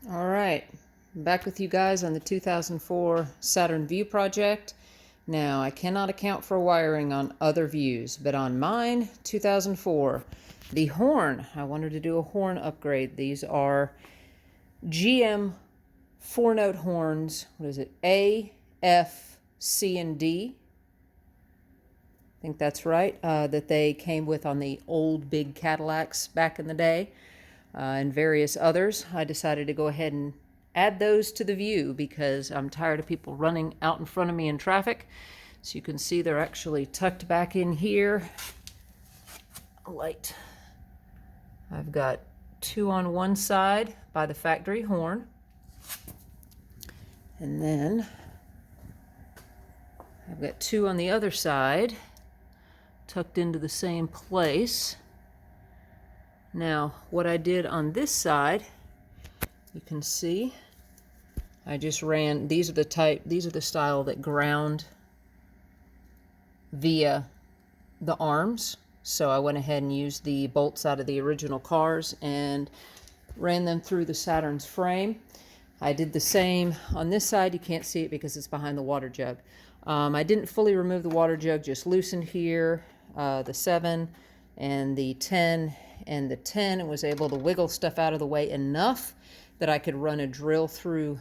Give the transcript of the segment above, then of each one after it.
All right, back with you guys on the 2004 Saturn View project. Now, I cannot account for wiring on other views, but on mine, 2004, the horn, I wanted to do a horn upgrade. These are GM 4-note horns. What is it? A, F, C, and D. I think that's right, that they came with on the old big Cadillacs back in the day. And various others. I decided to go ahead and add those to the view because I'm tired of people running out in front of me in traffic. So you can see they're actually tucked back in here. Light. I've got two on one side by the factory horn. And then I've got two on the other side tucked into the same place. Now, what I did on this side, you can see, I just ran, these are the style that ground via the arms. So I went ahead and used the bolts out of the original cars and ran them through the Saturn's frame. I did the same on this side. You can't see it because it's behind the water jug. I didn't fully remove the water jug, just loosened here, the 7 and the 10 and the 10, and was able to wiggle stuff out of the way enough that I could run a drill through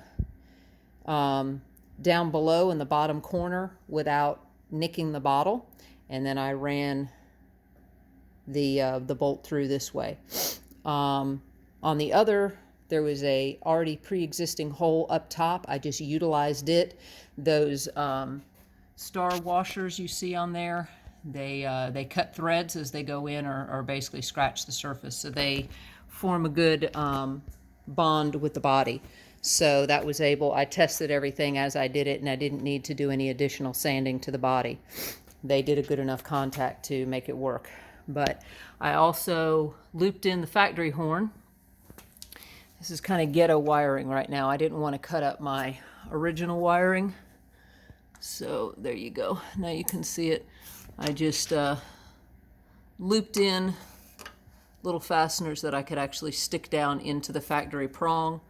down below in the bottom corner without nicking the bottle. And then I ran the bolt through this way. On the other, there was a already pre-existing hole up top. I just utilized it. Those star washers you see on there, they cut threads as they go in or basically scratch the surface. So they form a good bond with the body. So that was I tested everything as I did it, and I didn't need to do any additional sanding to the body. They did a good enough contact to make it work. But I also looped in the factory horn. This is kind of ghetto wiring right now. I didn't want to cut up my original wiring. So there you go. Now you can see it. I just looped in little fasteners that I could actually stick down into the factory prong.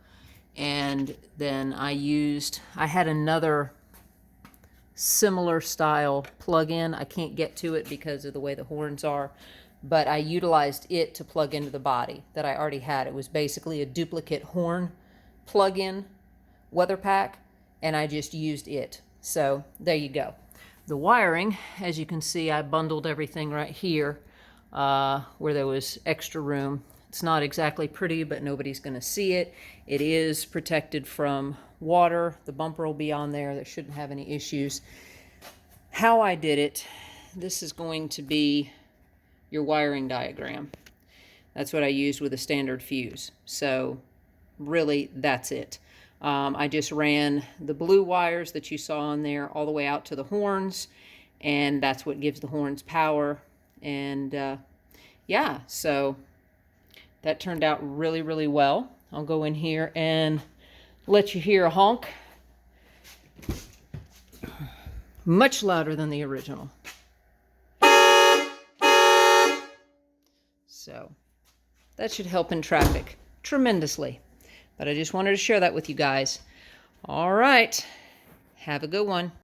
And then I had another similar style plug-in. I can't get to it because of the way the horns are, but I utilized it to plug into the body that I already had. It was basically a duplicate horn plug-in weather pack, and I just used it. So there you go. The wiring, as you can see, I bundled everything right here where there was extra room. It's not exactly pretty, but nobody's going to see it. It is protected from water. The bumper will be on there. That shouldn't have any issues. How I did it, this is going to be your wiring diagram. That's what I used with a standard fuse. So really, that's it. I just ran the blue wires that you saw on there all the way out to the horns, and that's what gives the horns power. And yeah, so that turned out really, really well. I'll go in here and let you hear a honk. Much louder than the original. So that should help in traffic tremendously. But I just wanted to share that with you guys. All right. Have a good one.